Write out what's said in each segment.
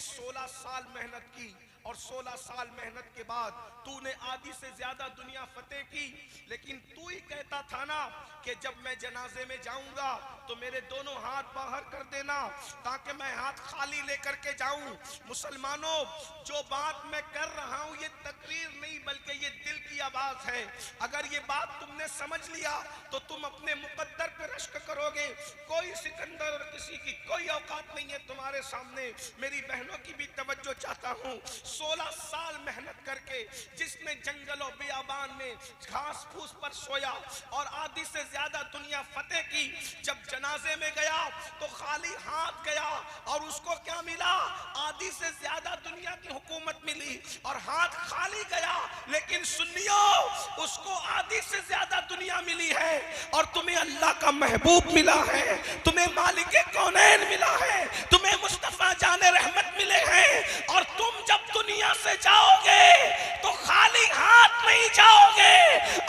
16 साल मेहनत की और 16 साल मेहनत के बाद तूने आधी से ज्यादा दुनिया फतेह की, लेकिन तू ही कहता था ना कि जब मैं जनाजे में जाऊंगा तो मेरे दोनों हाथ बाहर कर देना ताकि मैं हाथ खाली लेकर के जाऊं। मुसलमानों, जो बात मैं कर रहा हूं ये तकरीर नहीं बल्कि ये दिल की आवाज है। अगर ये बात तुमने समझ लिया तो तुम अपने मुकद्दर पर रश्क करोगे। कोई सिकंदर और किसी की कोई औकात नहीं है तुम्हारे सामने। मेरी बहनों की भी तवज्जो चाहता हूं। 16 साल मेहनत करके जिसने जंगलों बियाबान में घास फूस पर सोया और आधी से ज्यादा दुनिया फतेह की, जब जनाजे में गया तो खाली हाथ गया और उसको क्या मिला? आधी से ज्यादा दुनिया की हुकूमत मिली और हाथ खाली गया। लेकिन सुन्नियों, उसको आधी से ज्यादा दुनिया मिली है और तुम्हें अल्लाह का महबूब मिला है, तुम्हें मालिके कौनैन मिला है, तुम्हें मुस्तफा जाने रहमत मिले हैं। और तुम जब दुनिया से जाओगे तो खाली हाथ नहीं जाओगे,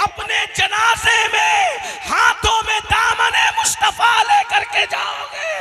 अपने जनाजे में हाथों में दामने मुस्तफा लेकर के जाओगे।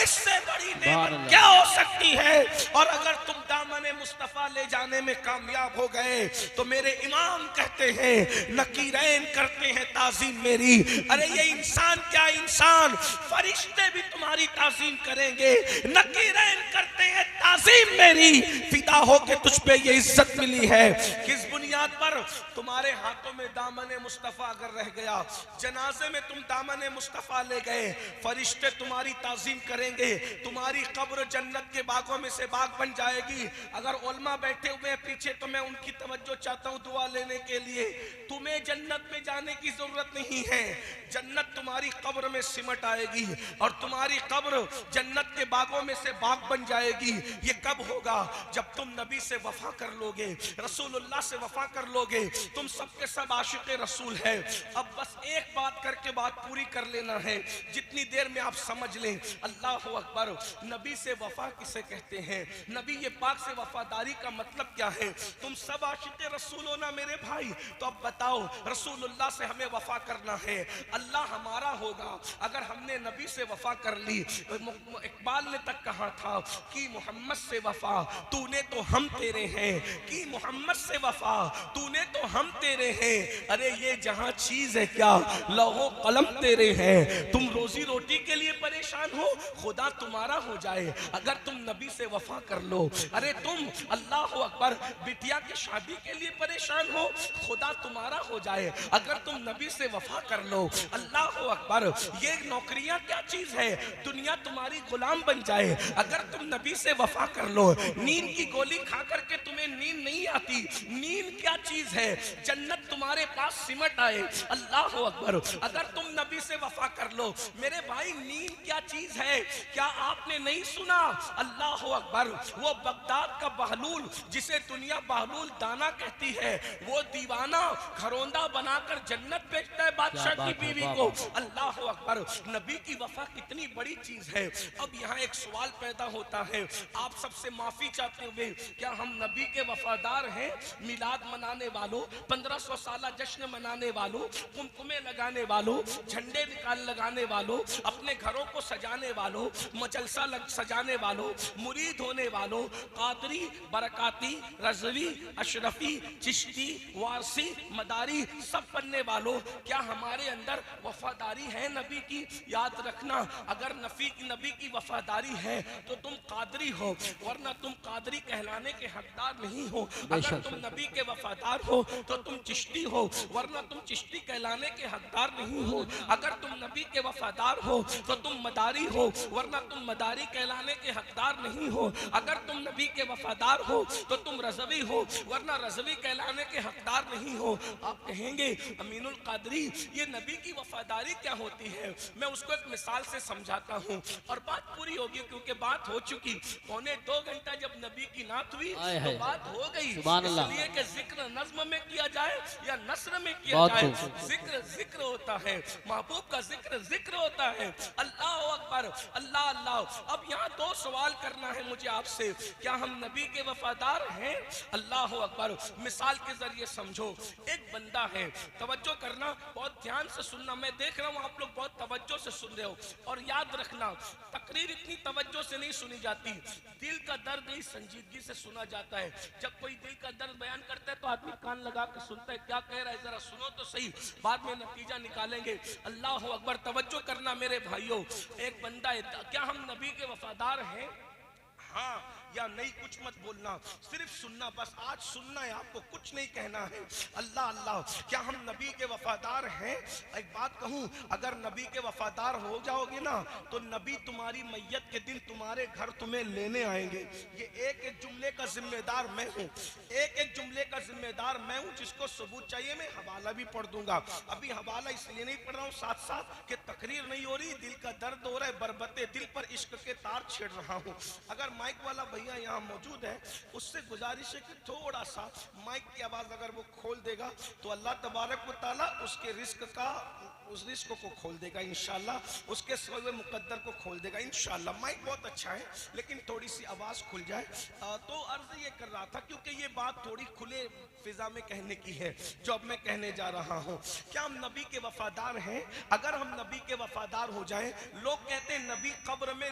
इससे बड़ी नेमत क्या हो सकती है? और अगर तुम दामने मुस्तफा ले जाने में कामयाब हो गए तो मेरे इमाम कहते हैं नकीरैन करते हैं ताजीम मेरी। अरे ये इंसान क्या इंसान, फरिश्ते भी तुम्हारी ताजीम करेंगे। नकीरैन करते हैं ताजीम मेरी, फिदा हो के तुझ पे ये इज्जत मिली है। किस बुनियाद पर? तुम्हारे हाथों में दामने मुस्तफा अगर रह गया, जनाजे में तुम दामने मुस्तफा ले गए, फरिश्ते तुम्हारी ताजीम करेंगे, तुम्हारी कब्र जन्नत के बागों में से बाग बन जाएगी। अगर उलमा बैठे हुए हैं पीछे तो मैं उनकी तवज्जो चाहता हूं दुआ लेने के लिए। तुम्हें जन्नत में जाने की जरूरत नहीं है, जन्नत तुम्हारी कब्र में सिमट आएगी और तुम्हारी कब्र जन्नत के बागों में से बाग बन जाएगी। ये कब होगा? जब तुम नबी से वफा कर लोगे, रसूलुल्लाह से वफा कर लोगे। तुम सबके सब आशिक़े रसूल है। अब बस एक बात करके बात पूरी कर लेना है, जितनी देर में आप समझ लें। अल्लाहु अकबर। नबी से वफा किसे कहते हैं? नबी ये पाक से वफादारी का मतलब क्या है? तुम सब आशिक़े रसूल हो ना मेरे भाई, तो अब बताओ, रसूलुल्लाह से हमें वफा करना है, अल्लाह हमारा होगा अगर हमने नबी से वफा कर ली। इकबाल ने तक कहा था कि मोहम्मद से वफा तूने तो हम तेरे हैं, कि मोहम्मद से वफा तूने तो हम तेरे हैं। अरे ये जहां चीज है क्या, लौहो कलम तेरे हैं। तुम रोजी रोटी के लिए परेशान हो, खुदा तुम्हारा हो जाए अगर तुम नबी से वफा कर लो। अरे तुम अल्लाह अकबर बिटिया की शादी के लिए परेशान हो, खुदा तुम्हारा हो जाए अगर तुम नबी से वफा कर लो। अल्लाह अकबर। ये नौकरियां क्या चीज है, दुनिया तुम्हारी गुलाम बन जाए अगर तुम नबी से वफा कर लो। नींद की गोली खा करके तुम्हें नींद नहीं आती, नींद क्या चीज है, जन्नत तुम्हारे पास सिमट आए। अल्लाह अकबर। अगर तुम नबी से वफा कर लो मेरे भाई, नींद क्या चीज है, क्या आपने नहीं सुना? अल्लाह अकबर। वो बगदाद का बहलूल जिसे दुनिया बहलूल दाना कहती है, वो दीवाना घरौंदा बनाकर जन्नत बेचता है बादशाह की बीवी को। अल्लाह अकबर। नबी की वफा कितनी बड़ी चीज है। अब यहाँ एक सवाल पैदा होता है, आप सबसे माफी चाहते हुए, क्या हम नबी के वफादार हैं? मिलाद मनाने वालों, 1500 साल जश्न मनाने वालों, कुमकुमे लगाने वालों, झंडे निकाल लगाने वालों, अपने घरों को सजाने वालों, मजलसा सजाने वालों, मुरीद होने वालों, कादरी, बरकाती, रज़वी, अशरफी, चिश्ती, वारसी, मदारी सब पढ़ने वालों, क्या हमारे अंदर वफादारी है नबी की? याद रखना, अगर नबी की वफादारी है तो तुम कादरी हो, वरना तुम कादरी कहलाने के हकदार नहीं हो। अगर तुम नबी के वफादार हो तो तुम चिश्ती हो, वरना तुम चिश्ती कहलाने के हकदार नहीं हो। अगर तुम नबी के वफादार हो तो तुम मदारी हो, वरना तुम मदारी कहलाने के हकदार नहीं हो। अगर तुम नबी के वफादार हो तो तुम रज़वी हो, वरना रज़वी कहलाने के हकदार नहीं हो। आप कहेंगे अमीनुल कादरी ये नबी की वफादारी क्या होती है? मैं उसको एक मिसाल से समझाता हूँ और बात पूरी होगी, क्योंकि बात हो चुकी। 1.25 घंटा जब नबी की नात हुई तो बात हो गई, इसलिए कि जिक्र नज़्म में किया जाए या नस्र में किया जाए, जिक्र जिक्र होता है, महबूब का जिक्र जिक्र होता है। अल्लाह अकबर, अल्लाह अल्लाह। अब यहाँ 2 सवाल करना है मुझे आपसे, क्या हम नबी के वफादार हैं? अल्लाह अकबर। मिसाल के जरिए समझो, एक बंदा है, तवज्जो करना, बहुत ध्यान से सुनना, मैं देख रहा हूँ आप लोग बहुत तवज्जो से सुन रहे हो, और याद रखना तकरीर इतनी तवज्जो से नहीं सुनी जाती, दिल का दर्द ही संजीदगी से सुना जाता है। जब कोई दिल का दर्द बयान करता है तो आदमी कान लगा के सुनता है, क्या कह रहा है जरा सुनो तो सही, बाद में नतीजा निकालेंगे। अल्लाह अकबर, तवज्जो करना मेरे भाइयों। एक बंदा है, क्या हम नबी के वफादार हैं? हाँ या नहीं कुछ मत बोलना, सिर्फ सुनना, बस आज सुनना है आपको, कुछ नहीं कहना है। अल्लाह अल्लाह, क्या हम नबी के वफादार हैं? एक बात कहूं, अगर नबी के वफादार हो जाओगे ना तो नबी तुम्हारी मैयत के दिन तुम्हारे घर तुम्हें लेने आएंगे। ये एक एक जुमले का जिम्मेदार मैं हूं, एक एक जुमले का जिम्मेदार मैं हूं। जिसको सबूत चाहिए मैं हवाला भी पढ़ दूंगा। अभी हवाला इसलिए नहीं पढ़ रहा हूं साथ साथ कि तकरीर नहीं हो रही, दिल का दर्द हो रहा है, बरबते दिल पर इश्क के तार छेड़ रहा हूं। अगर माइक वाला भैया यहाँ मौजूद है, उससे गुजारिश है कि थोड़ा सा माइक की आवाज अगर वो खोल देगा तो अल्लाह तबारक व तआला उसके रिस्क का, उस रिस्क को खोल देगा इंशाल्लाह, उसके सोए मुकद्दर को खोल देगा इंशाल्लाह। माइक बहुत अच्छा है लेकिन थोड़ी सी आवाज खुल जाए। तो अर्ज ये कर रहा था क्योंकि ये बात थोड़ी खुले फिजा में कहने की है जो अब मैं कहने जा रहा हूँ। क्या हम नबी के वफादार हैं? अगर हम नबी के वफादार हो जाएं, लोग कहते हैं नबी कब्र में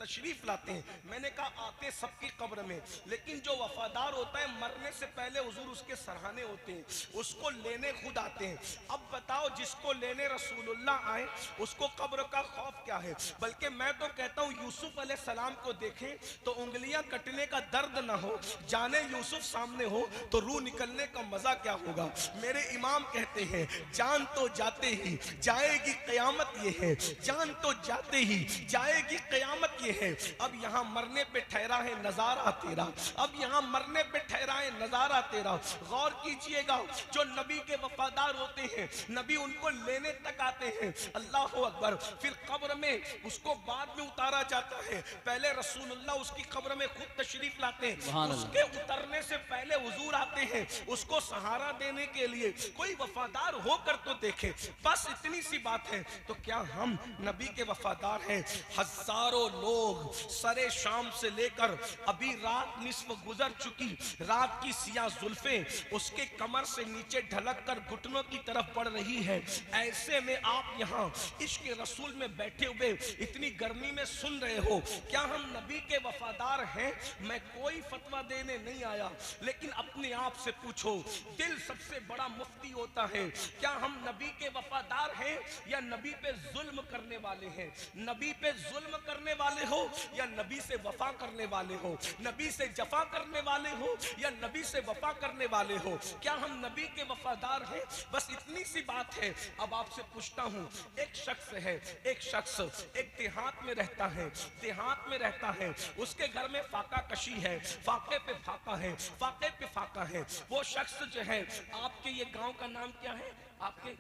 तशरीफ लाते हैं, मैंने कहा आते सबकी कब्र में, लेकिन जो वफादार होता है मरने से पहले हुजूर उसके सराहने होते हैं, उसको लेने खुद आते हैं। अब बताओ जिसको लेने रसूलुल्लाह आए उसको कब्र का खौफ क्या है? बल्कि मैं तो कहता हूँ यूसुफ अलैहिस्सलाम को देखें तो उंगलियां कटने का दर्द ना हो, जाने यूसुफ सामने हो तो रूह निकलने का मजा क्या होगा। मेरे इमाम कहते हैं जान तो जाते ही जाएगी कयामत, ये है जान तो जाते ही जाएगी कयामत, ये है। अब यहाँ मरने पे ठहरा है नजारा तेरा, अब यहाँ मरने पे ठहरा है नजारा तेरा। गौर कीजिएगा, जो नबी के वफादार होते हैं नबी उनको लेने तक आते हैं। अल्लाह अकबर। फिर कब्र में उसको बाद में उतारा जाता है, पहले रसूलुल्लाह उसकी कब्र में खुद तशरीफ लाते हैं, उसके उतरने से पहले हुजूर आते हैं उसको सहारा देने के लिए। कोई वफादार होकर तो देखे, बस इतनी सी बात है। तो क्या हम नबी के वफादार हैं? हजारों लोग सरे शाम से लेकर अभी रात निस्फ गुजर चुकी, रात की सियाह जुल्फें उसके कमर से नीचे ढलक कर घुटनों की तरफ बढ़ रही है। ऐसे में आप यहाँ इश्क रसूल में बैठे हुए इतनी गर्मी में सुन रहे हो। क्या हम नबी के वफादार हैं? मैं कोई फतवा देने नहीं आया, लेकिन अपने आप से पूछो, दिल सबसे बड़ा मुफ्ती होता है। क्या हम नबी के वफादार हैं या नबी पे जुल्म करने वाले हैं? नबी पे जुल्म करने वाले हो या नबी से वफा करने वाले हो? नबी से जफा करने वाले हो या नबी से वफा करने वाले हो? क्या हम नबी के वफादार हैं? बस इतनी सी बात है। अब आपसे पूछता हूं, एक शख्स है, एक शख्स एक देहात में रहता है, देहात में रहता है, उसके घर में फाका कशी है, फाके पे फाका है, फाके पे फाका है। वो शख्स जो है, आपके ये गांव का नाम क्या है? आपके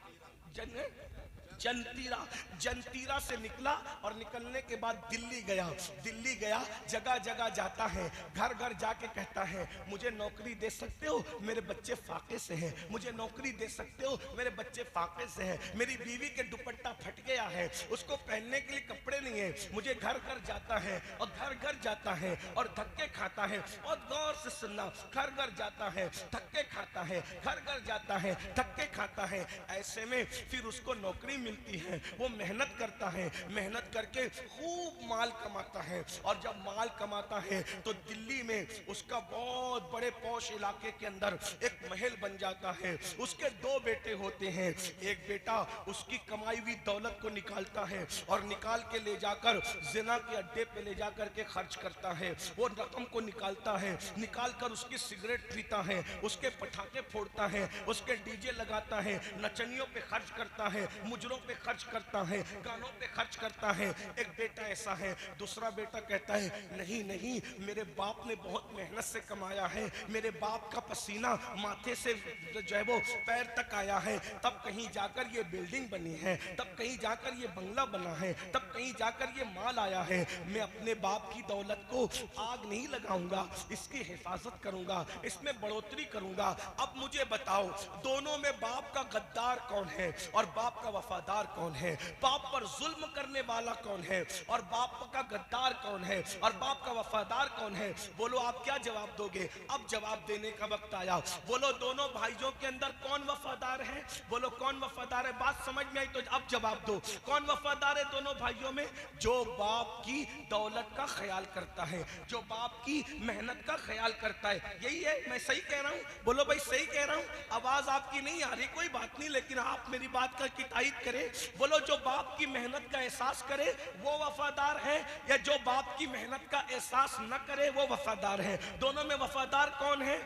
जंतीरा, जंतीरा से निकला और निकलने के बाद दिल्ली गया, दिल्ली गया, जगह जगह जाता है, घर घर जाके कहता है मुझे नौकरी दे सकते हो, मेरे बच्चे फाके से हैं, मुझे नौकरी दे सकते हो, मेरे बच्चे फाके से हैं, मेरी बीवी के दुपट्टा फट गया है, उसको पहनने के लिए कपड़े नहीं है। मुझे घर घर जाता है और घर घर जाता है और धक्के खाता है। और गौर से सुनना, घर घर जाता है, धक्के खाता है, घर घर जाता है, धक्के खाता है। ऐसे में फिर उसको नौकरी मिलती है, वो मेहनत करता है, मेहनत करके खूब माल कमाता है। और जब माल कमाता है तो दिल्ली में उसका बहुत बड़े पौश इलाके के अंदर एक महल बन जाता है। उसके दो बेटे होते हैं, एक बेटा उसकी कमाई हुई दौलत को निकालता है और निकाल के ले जाकर जिना के अड्डे पे ले जाकर के खर्च करता है। वो रकम को निकालता है, निकाल कर उसकी सिगरेट पीता है, उसके पटाखे फोड़ता है, उसके डीजे लगाता है, नचनियों पे खर्च करता है, मुजरों पे खर्च करता है, गानों पे खर्च करता है। एक बेटा ऐसा है। दूसरा बेटा कहता है नहीं नहीं, मेरे बाप ने बहुत मेहनत से कमाया है, मेरे बाप का पसीना माथे से जो है वो पैर तक आया है, तब कहीं जाकर ये बिल्डिंग बनी है, तब कहीं जाकर ये बंगला बना है, तब कहीं जाकर ये माल आया है। मैं अपने बाप की दौलत को आग नहीं लगाऊंगा, इसकी हिफाजत करूंगा, इसमें बढ़ोतरी करूंगा। अब मुझे बताओ दोनों में बाप का गद्दार कौन है और बाप का वफादार वफादार कौन है, बाप पर जुल्म करने वाला कौन है, और बाप का गद्दार कौन है, और बाप का वफादार कौन है। बोलो आप क्या जवाब दोगे? अब जवाब देने का वक्त आया। बोलो दोनों भाइयों के अंदर कौन वफादार है? बोलो कौन वफादार है? बात समझ में आई तो अब जवाब दो। कौन वफादार है दोनों भाइयों में? जो बाप की दौलत का ख्याल करता है, जो बाप की मेहनत का ख्याल करता है। यही है, मैं सही कह रहा हूँ? बोलो भाई सही कह रहा हूँ? आवाज आपकी नहीं आ रही, कोई बात नहीं, लेकिन आप मेरी बात का तायीद करें। बोलो जो बाप की मेहनत का एहसास करे वो वफादार है, या जो बाप की मेहनत का एहसास न करे वो वफादार है? दोनों में वफादार कौन है?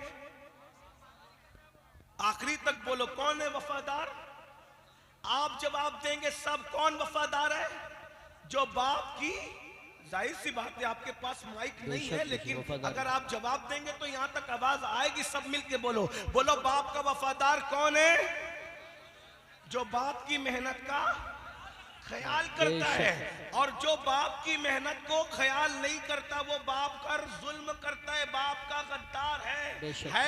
आखिरी तक बोलो कौन है वफादार? आप जवाब देंगे सब। कौन वफादार है? जो बाप की, जाहिर सी बात है आपके पास माइक नहीं है, लेकिन अगर आप जवाब देंगे तो यहां तक आवाज आएगी। सब मिलके बोलो, बोलो बाप का वफादार कौन है? जो बाप की मेहनत का ख्याल करता है, और जो बाप की मेहनत को ख्याल नहीं करता वो बाप पर जुल्म करता है, बाप का गद्दार है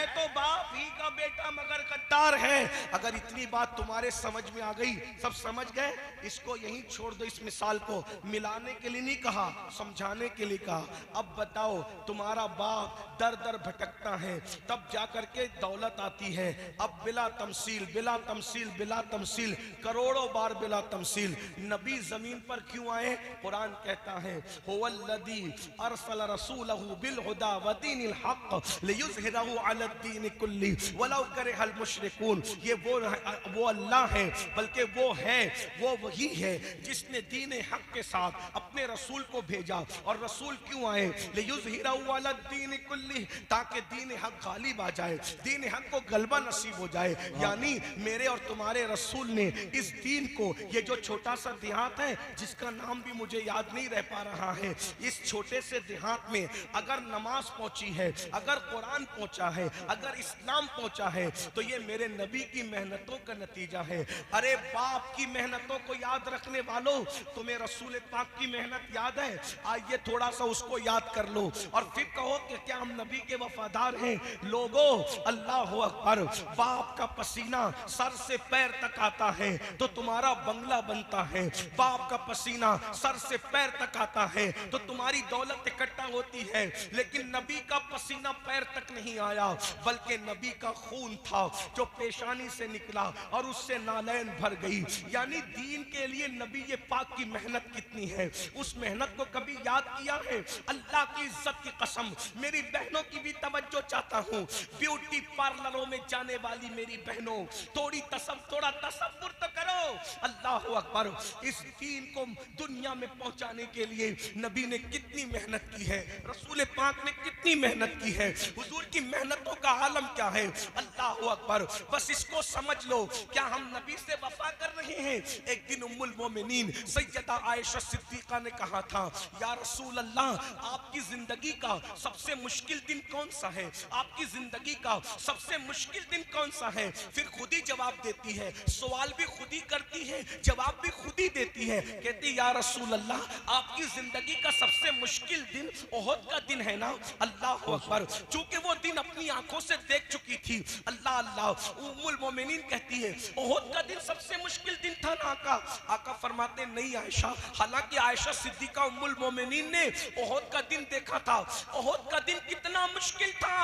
तो बाप ही का बेटा मगर गद्दार है। अगर इतनी बात तुम्हारे समझ में आ गई, सब समझ गए, इसको यहीं छोड़ दो। इस मिसाल को मिलाने के लिए नहीं कहा, समझाने के लिए कहा। अब बताओ तुम्हारा बाप दर दर भटकता है, तब जाकर के दौलत आती है। अब बिला तमसील, बिला तमसील, बिला तमसील, करोड़ों बार बिला तमसील नबी जमीन पर क्यों आए? कुरान कहता है हुवल्लज़ी अरसल रसूलहु बिल हुदा व दीनिल हक़ लियुज़हिरहु अला दीन कुल्ली वलौ करिहल मुशरिकून। ये वो अल्लाह है, बल्कि वो है, वो वही है जिसने दीन हक़ के साथ अपने रसूल को भेजा। और रसूल क्यों आए? लियुज़हिरहु अला दीन कुल्ली, ताकि दीन हक़ गालिब आ जाए, दीन हक़ को गलबा नसीब हो जाए। यानी मेरे और तुम्हारे रसूल ने इस दीन को, ये जो छोटा सा देहात है जिसका नाम भी मुझे याद नहीं रह पा रहा है, इस छोटे से देहात में अगर नमाज पहुंची है, अगर कुरान पहुंचा है, अगर इस्लाम पहुंचा है, तो ये मेरे नबी की मेहनतों का नतीजा है। अरे बाप की मेहनतों को याद रखने वालों, तुम्हें रसूल पाक की मेहनत याद है? आइए थोड़ा सा उसको याद कर लो और फिर कहो कि क्या हम नबी के वफादार हैं। लोगों अल्लाह अकबर, बाप का पसीना सर से पैर तक आता है तो तुम्हारा बंगला बनता है, बाप का पसीना सर से पैर तक आता है तो तुम्हारी दौलत इकट्ठा होती है। लेकिन नबी का पसीना पैर तक नहीं आया, बल्कि नबी का खून था जो पेशानी से निकला और उससे नालैन भर गई। यानी दीन के लिए नबी ये पाक की मेहनत कितनी है, उस मेहनत को कभी याद किया है? अल्लाह की इज्जत की कसम, मेरी बहनों की भी तवज्जो चाहता हूँ। ब्यूटी पार्लरों में जाने वाली मेरी बहनों, थोड़ा तसव्वुर तो करो। अल्लाह अकबर, इस दीन को दुनिया में पहुंचाने के लिए नबी ने कितनी मेहनत की है, रसूल पाक ने कितनी मेहनत की है। हुजूर की मेहनतों का आलम क्या है? अल्लाह अकबर, बस इसको समझ लो। क्या हम नबी से वफा कर रहे हैं? एक दिन उम्मुल मोमिनीन सैयदा आयशा सिद्दीका ने कहा था, या रसूल अल्लाह, आपकी जिंदगी का सबसे मुश्किल दिन कौन सा है? आपकी जिंदगी का सबसे मुश्किल दिन कौन सा है? फिर खुद ही जवाब देती है, सवाल भी खुद ही करती है, जवाब भी खुद ही देती है। कहती या रसूल अल्लाह, आपकी जिंदगी का सबसे मुश्किल दिन ओहद का दिन है ना? अल्लाह अकबर, चूंकि वो दिन अपनी आंखों से देख चुकी थी। अल्लाह अल्लाह, उम्मुल मोमिनीन कहती है ओहद का दिन सबसे मुश्किल दिन था ना आका? आका फरमाते नहीं आयशा, हालांकि आयशा सिद्दीका उम्मुल मोमिनीन ने ओहद का दिन देखा था। ओहद का दिन कितना मुश्किल था।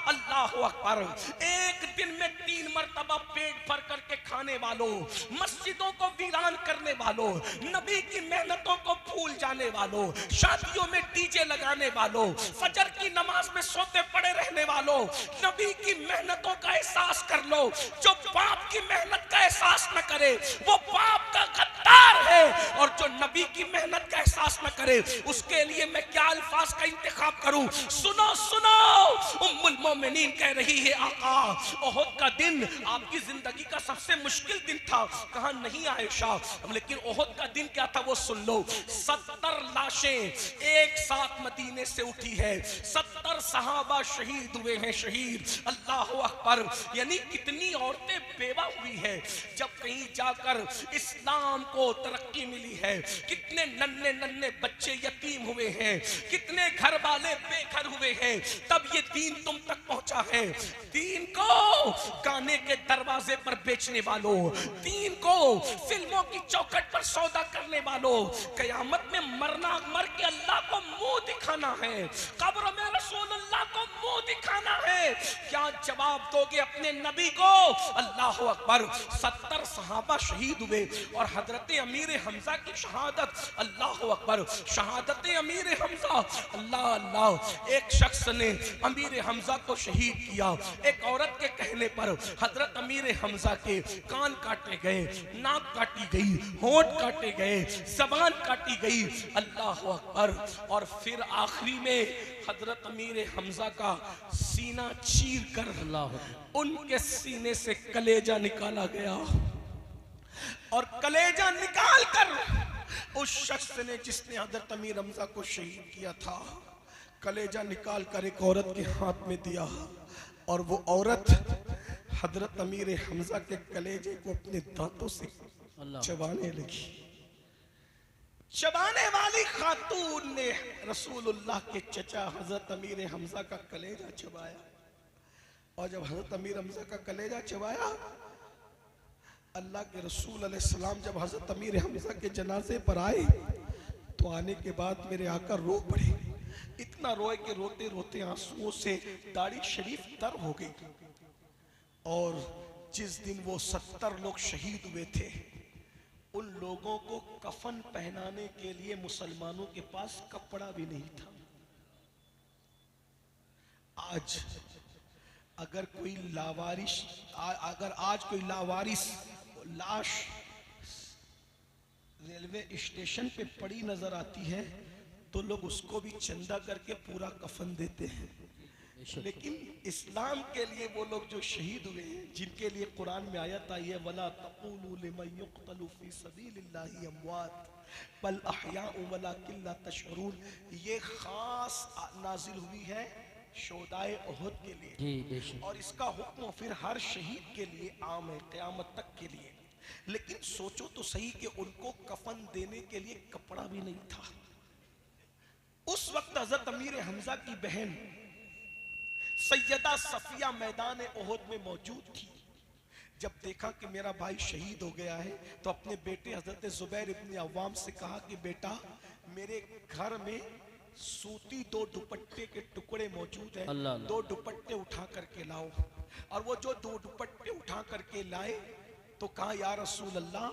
अल्लाह अकबर, एक दिन में 3 मरतबा पेट भर करके खाने वालों, मस्जिदों को वीरान करने वालों, नबी की मेहनतों को भूल जाने वालों, शादियों में डीजे लगाने वालों, फजर की नमाज में सोते पड़े रहने वालों, नबी की मेहनतों का एहसास कर लो। जो बाप की मेहनत का एहसास न करे वो बाप का गद्दार है, और जो नबी की मेहनत का एहसास न करे उसके लिए मैं क्या अल्फाज का इंतखाब करूं? सुनो सुनो, उम्मुल मोमिनीन कह रही है आका, ओहद का दिन आपकी जिंदगी का सबसे मुश्किल दिन था। कहा नहीं आयशा, लेकिन ओहद का दिन क्या था वो सुन लो। 70 लाशें एक साथ मदीने से उठी है, 70 सहाबा शहीद हुए हैं, शहीद। अल्लाह अकबर, यानी कितनी औरतें बेवा हुई है जब कहीं जाकर इस्लाम को तरक्की मिली है। कितने नन्हे नन्हे बच्चे यतीम हुए हैं, कितने घर वाले बेघर हुए हुए हैं, तब ये दीन तुम तक पहुंचा है। दीन को गाने के दरवाजे पर बेचने वालों, दीन को फिल्मों की चौखट पर सौदा करने वालों, कयामत में मरना, मर के अल्लाह को मुंह दिखाना है, कब्र में रसूलुल्लाह को मुंह दिखाना है। क्या जवाब दोगे अपने नबी को? अल्लाह अकबर। 70 सहाबा शहीद हुए और हजरत अमीर हमजा की शहादत, अल्लाह अकबर, शहादत अमीर हमजा, अल्लाह अल्लाह। एक शख्स ने अमीर हमजा को शहीद किया। एक औरत के कहने पर हजरत अमीर हमजा के कान काटे गए, नाक काटी गई, होंठ काटे गए, जबान काटी गई, अल्लाह अकबर। और फिर आखिरी में हजरत अमीर हमजा का सीना चीर कर उनके सीने से कलेजा निकाला गया और कलेजा निकाल कर उस शख्स ने जिसने हजरत अमीर हमजा को शहीद किया था, कलेजा निकाल कर एक औरत के हाथ में दिया और वो औरत हजरत अमीर हमजा के कलेजे को अपने दांतों से चबाने लगी। चबाने वाली खातून ने रसूलुल्लाह के चचा हजरत अमीर हमजा का कलेजा चबाया और जब हजरत अमीर हमजा का कलेजा चबाया, अल्लाह के रसूल अलैहिस्सलाम जब हजरत अमीर हमजा के जनाजे पर आए तो आने के बाद मेरे आका रो पड़े। इतना रोए कि रोते रोते आंसुओं से दाढ़ी शरीफ तर हो गई। और जिस दिन वो 70 लोग शहीद हुए थे, उन लोगों को कफन पहनाने के लिए मुसलमानों के पास कपड़ा भी नहीं था। आज अगर कोई लावारिस, अगर आज कोई लावारिस लाश रेलवे स्टेशन पे पड़ी नजर आती है तो लोग उसको भी चंदा करके पूरा कफन देते हैं। लेकिन इस्लाम के लिए वो लोग जो शहीद हुए हैं, जिनके लिए कुरान में आयत आई है, वला तक़ूलू लिमन युक़तलू फी सबीलिल्लाहि अमवात बल अहयाउ वलाकिन ला तशऊरून, ये खास नाजिल हुई है शोदाए उहद के लिए और इसका हुक्म फिर हर शहीद के लिए आम है क़यामत तक के लिए। लेकिन सोचो तो सही कि उनको कफन देने के लिए कपड़ा भी नहीं था। उस वक्त हजरत अमीर हमजा की बहन सैयदा सफिया मैदान उहद में मौजूद थी। जब देखा कि मेरा भाई शहीद हो गया है तो अपने बेटे हजरत जुबैर इब्न अव्वाम से कहा कि बेटा, मेरे घर में सूती 2 दुपट्टे के टुकड़े मौजूद हैं, 2 दुपट्टे उठा करके लाओ। और वो जो 2 दुपट्टे उठा करके लाए तो कहा, या रसूल अल्लाह,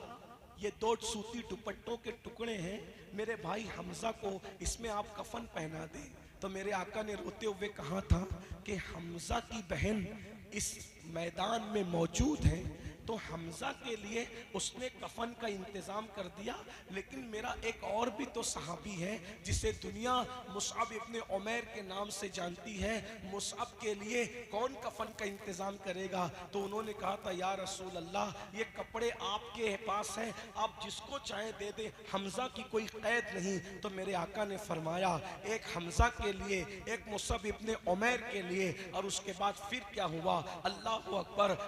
ये 2 सूती दुपट्टों के टुकड़े हैं, मेरे भाई हमजा को इसमें आप कफन पहना दें। तो मेरे आका ने रोते हुए कहा था कि हमजा की बहन इस मैदान में मौजूद है तो हमजा के लिए उसने कफन का इंतजाम कर दिया। लेकिन मेरा एक और भी तो सहाबी है जिसे दुनिया मुसअब इब्न उमैर के नाम से जानती है, मुसअब के लिए कौन कफन का इंतजाम करेगा? तो उन्होंने कहा था, या रसूल अल्लाह, ये कपड़े आपके पास हैं, आप जिसको चाहे दे दे, हमजा की कोई कैद नहीं। तो मेरे आका ने फरमाया, एक हमजा के लिए, एक मुसअब इब्न उमैर के लिए। और उसके बाद फिर क्या हुआ, अल्लाह अकबर,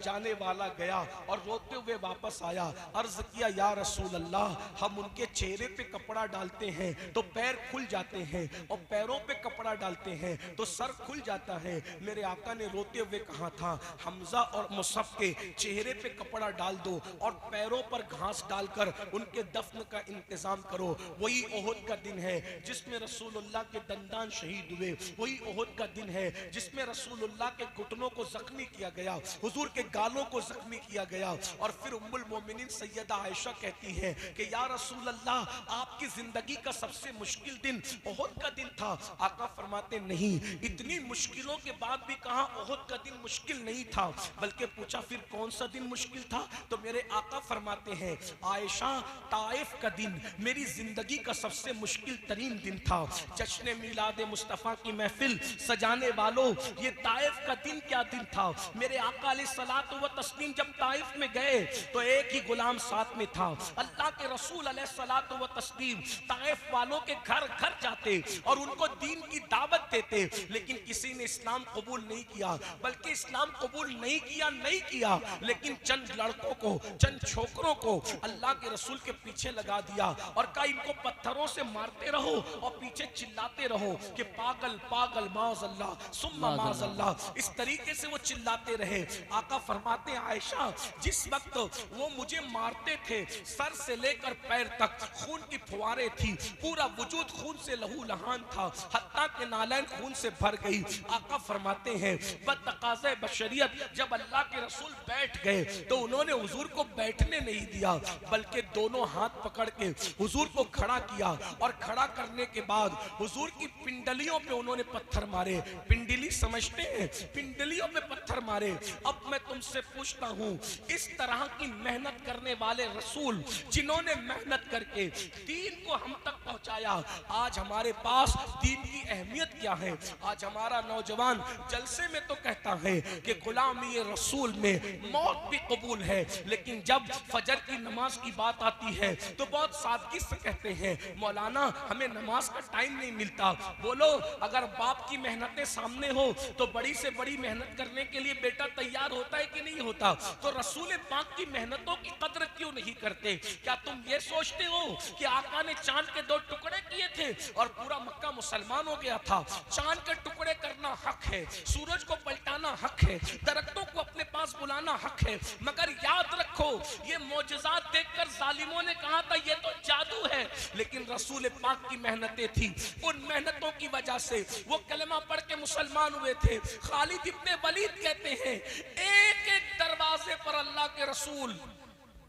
जाने वाला गया और रोते हुए वापस आया। अर्ज किया, या रसूल अल्लाह, हम उनके चेहरे पे कपड़ा डालते हैं तो पैर खुल जाते हैं और पैरों पे कपड़ा डालते हैं तो सर खुल जाता है। मेरे आका ने रोते हुए कहा था, हमजा और मुसअब के चेहरे पे कपड़ा डाल दो और पैरों पर घास डालकर उनके दफन का इंतजाम करो। वही ओहद का दिन है जिसमें रसूलुल्लाह के दंदान शहीद हुए, वही ओहद का दिन है जिसमें रसूलुल्लाह के घुटनों को जख्मी किया गया, हुजूर के गालों को जख्मी किया गया। और फिर उम्मुल मोमिनीन सैयदा आयशा कहती है कि या रसूल अल्लाह, आपकी जिंदगी का सबसे मुश्किल दिन ओहद का दिन था। आका फरमाते, नहीं, इतनी मुश्किलों के बाद भी कहा ओहद का दिन मुश्किल नहीं था, बल्कि पूछा फिर कौन सा दिन मुश्किल था? तो मेरे आका फरमाते हैं, आयशा, ताइफ का दिन मेरी जिंदगी का सबसे मुश्किल तरीन दिन था। जश्न मिलाद मुस्तफ़ा की महफिल सजाने वालों, ये ताइफ का दिन क्या दिन था? मेरे आका अलैहिस्सलातु व तस्लीम जब जब ताइफ में गए तो एक ही गुलाम साथ में था। अल्लाह के रसूल अलैहिस्सलातु व तस्लीम ताइफ वालों के घर घर जाते और उनको दीन की दावत देते, लेकिन किसी ने इस्लाम कबूल नहीं किया। बल्कि इस्लाम कबूल नहीं किया, लेकिन चंद लड़कों को, चंद छोकरों को अल्लाह के रसूल के पीछे लगा दिया और कहा इनको पत्थरों से मारते रहो और पीछे चिल्लाते रहो कि पागल पागल माज़अल्लाह सुम्मा माज़अल्लाह। इस तरीके से वो चिल्लाते रहे। आका फरमाते हैं आयशा जिस वक्त वो मुझे मारते थे सर से लेकर पैर तक खून की फुहारें थी, पूरा वजूद खून से लहू लहान था, हत्ता के नालैन खून से भर गई। आका फरमाते हैं बतकाज़े बशरियत जब अल्लाह के रसूल बैठ गए तो उन्होंने हुजूर को बैठने नहीं दिया, बल्कि दोनों हाथ पकड़ के हुजूर को खड़ा किया और खड़ा करने के बाद हुजूर की पिंडलियों पे उन्होंने पत्थर मारे। पिंडली समझते हैं, पिंडलियों पे पत्थर मारे। अब मैं तुमसे पूछता हूँ, इस तरह की मेहनत करने वाले रसूल जिन्होंने मेहनत करके दीन को हम तक पहुंचाया, आज हमारे पास दीन की अहमियत क्या है? आज हमारा नौजवान जलसे में तो कहता है कि गुलामी रसूल में मौत भी कबूल है, लेकिन जब फजर की नमाज की बात आती है तो बहुत सादगी से कहते हैं मौलाना हमें नमाज का टाइम नहीं मिलता। बोलो अगर बाप की मेहनतें सामने हो तो बड़ी से बड़ी मेहनत करने के लिए बेटा तैयार होता है कि नहीं होता? तो रसूल पाक की मेहनतों की कद्र क्यों नहीं करते? क्या तुम ये सोचते हो कि आका ने चांद के 2 टुकड़े किए थे और पूरा मक्का मुसलमान हो गया था? चांद के टुकड़े करना हक है, सूरज को पलटाना हक है, दरख्तों को अपने पास बुलाना हक है, मगर याद रखो ये मौजज़ात देखकर जालिमों ने कहा था ये तो जादू है, लेकिन रसूल पाक की मेहनतें थी। उन मेहनतों की वजह से वो कलमा पढ़ के मुसलमान हुए थे। खालिद इब्ने वलीद कहते हैं एक एक दरवाजे पर अल्लाह के रसूल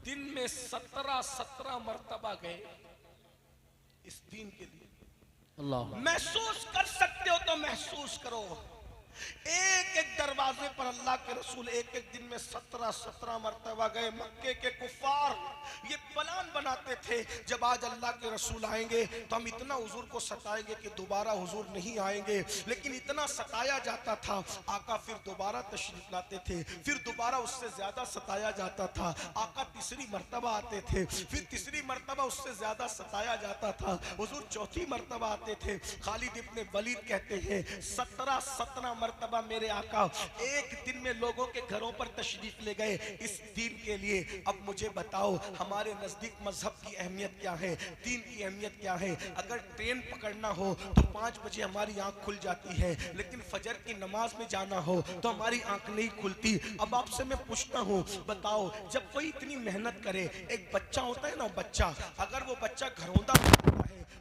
दिन में 17 मर्तबा गए इस दीन के लिए। अल्लाह महसूस कर सकते हो तो महसूस करो, एक एक दरवाजे पर अल्लाह के रसूल एक एक दिन में 17 मर्तबा गए। मक्के के कुफार ये प्लान बनाते थे जब आज अल्लाह के रसूल आएंगे तो हम इतना हुजूर को सताएंगे कि दोबारा हुजूर नहीं आएंगे, लेकिन इतना सताया जाता था आका फिर दोबारा तशरीफ लाते थे, फिर दोबारा उससे ज्यादा सताया जाता था। आका तीसरी मर्तबा आते थे, फिर तीसरी मर्तबा उससे ज्यादा सताया जाता था, हुजूर चौथी मर्तबा आते थे। खालिद इब्ने वलीद कहते हैं 17 मर्तबा मेरे आका एक दिन में लोगों के घरों पर तशरीफ ले गए इस दीन के लिए। अब मुझे बताओ हमारे नजदीक मजहब की अहमियत क्या है, दीन की अहमियत क्या है? अगर ट्रेन पकड़ना हो तो 5 बजे हमारी आंख खुल जाती है, लेकिन फजर की नमाज में जाना हो तो हमारी आंख नहीं खुलती। अब आपसे मैं पूछता हूँ बताओ जब कोई इतनी मेहनत करे, एक बच्चा होता है ना बच्चा, अगर वो बच्चा घरौंदा है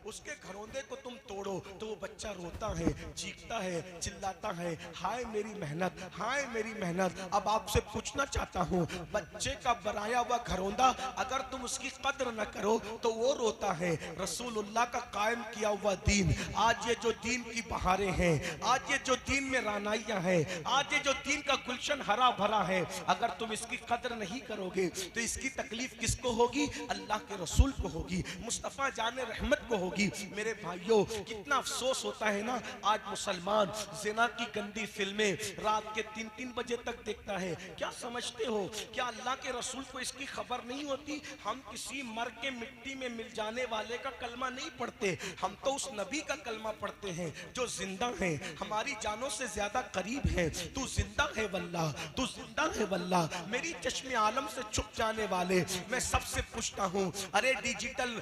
उसके घरौंदे को तुम तोड़ो तो वो बच्चा रोता है, चीखता है, चिल्लाता है हाय मेरी मेहनत, हाय मेरी मेहनत। अब आपसे पूछना चाहता हूँ बच्चे का बनाया हुआ घरौंदा अगर तुम उसकी कद्र न करो तो वो रोता है। रसूलुल्लाह का कायम किया हुआ दीन, आज ये जो दीन की बहारें हैं, आज ये जो दीन में रानाइयां हैं, आज ये जो दीन का गुलशन हरा भरा है, अगर तुम इसकी कद्र नहीं करोगे तो इसकी तकलीफ किसको होगी? अल्लाह के रसूल को होगी, मुस्तफ़ा जाने रहमत को होगी। मेरे भाइयों कितना अफसोस होता है ना, आज मुसलमान ज़िना की गंदी फिल्में रात के 3-3 बजे तक देखता है। क्या समझते हो क्या अल्लाह के रसूल को इसकी खबर नहीं होती? हम किसी मर के मिट्टी में मिल जाने वाले का कलमा नहीं पढ़ते, हम तो उस नबी का कलमा पढ़ते हैं जो जिंदा है, हमारी जानों से ज्यादा करीब है। तू जिंदा है वल्लाह, तू जिंदा है वल्लाह। मेरी चश्मे आलम से छुप जाने वाले, मैं सबसे पूछता हूँ अरे डिजिटल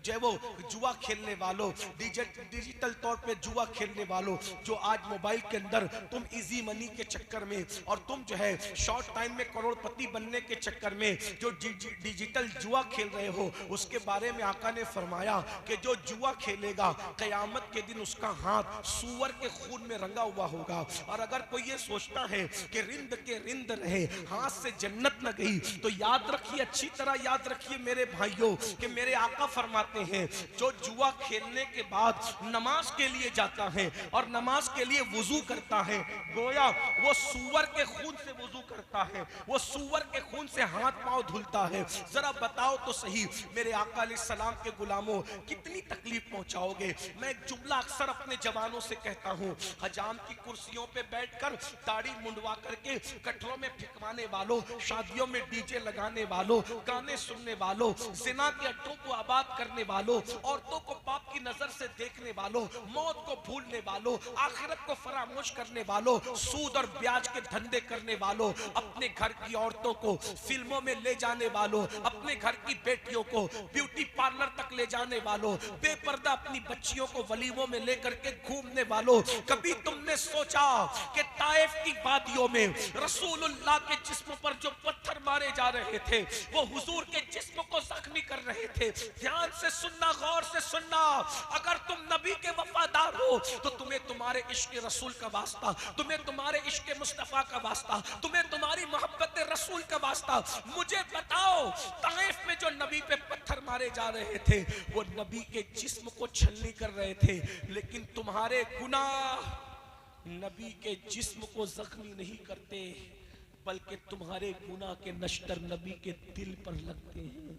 जो वो जुआ खेलने वालों, डिजिटल तौर पे जुआ खेलने वालों, जो आज मोबाइल के अंदर तुम इजी मनी के चक्कर में और तुम जो है शॉर्ट टाइम में करोड़पति बनने के चक्कर में जो डिजिटल जुआ खेल रहे हो, उसके बारे में आका ने फरमाया कि जो जुआ खेलेगा कयामत के दिन उसका हाथ सूअर के खून में रंगा हुआ होगा। और अगर कोई ये सोचता है कि रिंद के रिंद रहे, हाथ से जन्नत न गई, तो याद रखिए, अच्छी तरह याद रखिए मेरे भाइयों कि मेरे आका फरमाते हैं जो जुआ खेलने के बाद नमाज के लिए जाता है और नमाज के लिए वुजू करता है, गोया वो सूअर के खून से वुजू करता है, वो सूअर के खून से हाथ पांव धुलता है। जरा बताओ तो सही मेरे आका अलैहिस्सलाम के गुलामों, कितनी तकलीफ पहुंचाओगे। मैं एक जुमला अक्सर अपने जवानों से कहता हूं, हजाम की कुर्सियों पे बैठकर दाढ़ी मुंडवा करके कटरों में फिकवाने वालों, शादियों में डीजे लगाने वालों, गाने सुनने वालों, जिना के अड्डों को आबाद करने वालों, औरतों को पाप की नजर से देखने वालों, मौत को भूलने वालों, आखिरत को फरामोश करने वालों, सूद और ब्याज के धंधे करने वालों, अपने घर की औरतों को फिल्मों में ले जाने वालों, अपने घर की बेटियों को ब्यूटी पार्लर तक ले जाने वालों, बेपर्दा अपनी बच्चियों को वलीमों में लेकर के घूमने वालों, कभी तुमने सोचा कि ताइफ की वादियों में रसूलुल्लाह के जिस्म पर जो पत्थर मारे जा रहे थे वो हुजूर के जिस्म को जख्मी कर रहे थे। ध्यान से सुनना, गौर से सुनना, अगर तुम नबी के वफादार हो तो तुम्हें तुम्हारे इश्क रसूल का वास्ता, तुम्हें तुम्हारे इश्क मुस्तफा का वास्ता, तुम्हें तुम्हारी मोहब्बत रसूल का वास्ता। मुझे बताओ, ताइफ में जो नबी पे पत्थर मारे जा रहे थे वो नबी के जिस्म को छलनी कर रहे थे, लेकिन तुम्हारे गुनाह नबी के जिस्म को जख्मी नहीं करते, बल्कि तुम्हारे गुनाह के नश्तर नबी के दिल पर लगते हैं,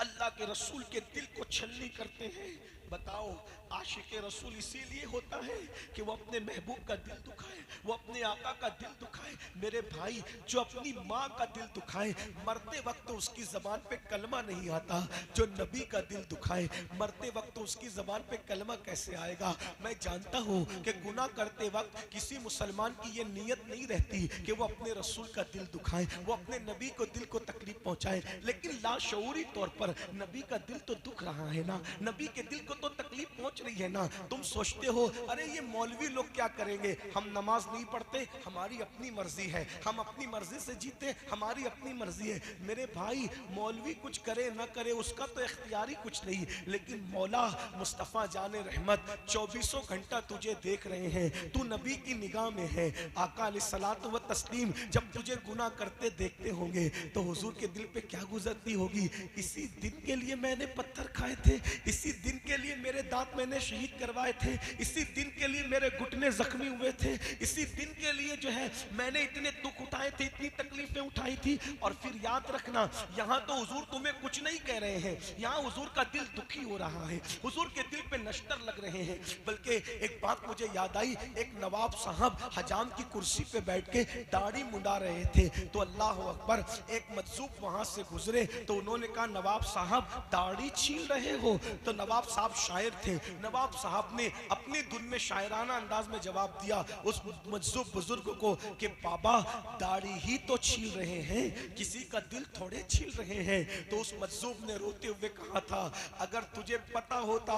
अल्लाह के रसूल के दिल को छलनी करते हैं। बताओ, आशिक रसूल इसीलिए होता है कि वो अपने महबूब का दिल दुखाए, वो अपने आका का दिल दुखाए। मेरे भाई, जो अपनी माँ का दिल दुखाए, मरते वक्त उसकी जबान पे कलमा नहीं आता। जो नबी का दिल दुखाए, मरते वक्त उसकी जबान पे कलमा कैसे आएगा। मैं जानता हूँ कि गुनाह करते वक्त किसी मुसलमान की ये नीयत नहीं रहती कि वो अपने रसूल का दिल दुखाए, वो अपने नबी को दिल को तकलीफ पहुँचाए, लेकिन लाशऊरी तौर पर नबी का दिल तो दुख रहा है ना, नबी के दिल को तो तकलीफ पहुंच रही है ना। तुम सोचते हो अरे ये मौलवी लोग क्या करेंगे, हम नमाज नहीं पढ़ते, हमारी अपनी मर्जी है, हम अपनी मर्जी से जीते, हमारी अपनी मर्जी है। मेरे भाई, मौलवी कुछ करे ना करे उसका तो इख्तियारी कुछ नहीं, लेकिन मौला मुस्तफ़ा जाने रहमत 24 घंटा तुझे देख रहे हैं, तू नबी की निगाह में है। आका अलैहिस्सलातु व तस्लीम जब तुझे गुनाह करते देखते होंगे तो हुजूर के दिल पे क्या गुजरती होगी। इसी दिन के लिए मैंने पत्थर खाए थे, इसी दिन के लिए मेरे दांत मैंने शहीद करवाए थे, इसी दिन के लिए मेरे घुटने जख्मी हुए थे, इसी दिन के लिए जो है मैंने इतने दुख उठाए थे, इतनी तकलीफें उठाई थी। और फिर याद रखना, यहाँ तो हुजूर तुम्हें कुछ नहीं कह रहे हैं, यहाँ हुजूर का दिल दुखी हो रहा है, हुजूर के दिल पे नश्तर लग रहे हैं। बल्कि एक बात मुझे याद आई, एक नवाब साहब हजाम की कुर्सी पे बैठ के दाढ़ी मुंडा रहे थे, तो अल्लाह अकबर, एक मजसूब वहां से गुजरे तो उन्होंने कहा, नवाब साहब दाढ़ी छील रहे हो। तो नवाब साहब शायर थे, नवाब साहब ने अपनी धुन में शायराना अंदाज में जवाब दिया उस मजसूब बुजुर्ग को कि बाबा दाढ़ी ही तो छील रहे हैं, किसी का दिल थोड़े छील रहे हैं। तो उस मजसूब ने रोते हुए कहा था, अगर तुझे पता होता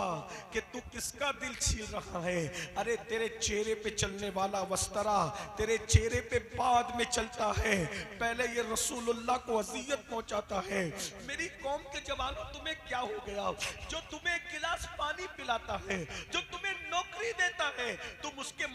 कि तू किसका दिल छील रहा है, अरे तेरे चेहरे पे चलने वाला वस्तरा तेरे चेहरे पे बाद में चलता है, पहले ये रसूलुल्लाह को अज़ियत पहुंचाता है। मेरी कौम के जवानों, तुम्हें क्या हो गया? जो तुम्हें गिलास पानी पिलाता है, जो तुम्हें नौकरी देता है, तुम उसके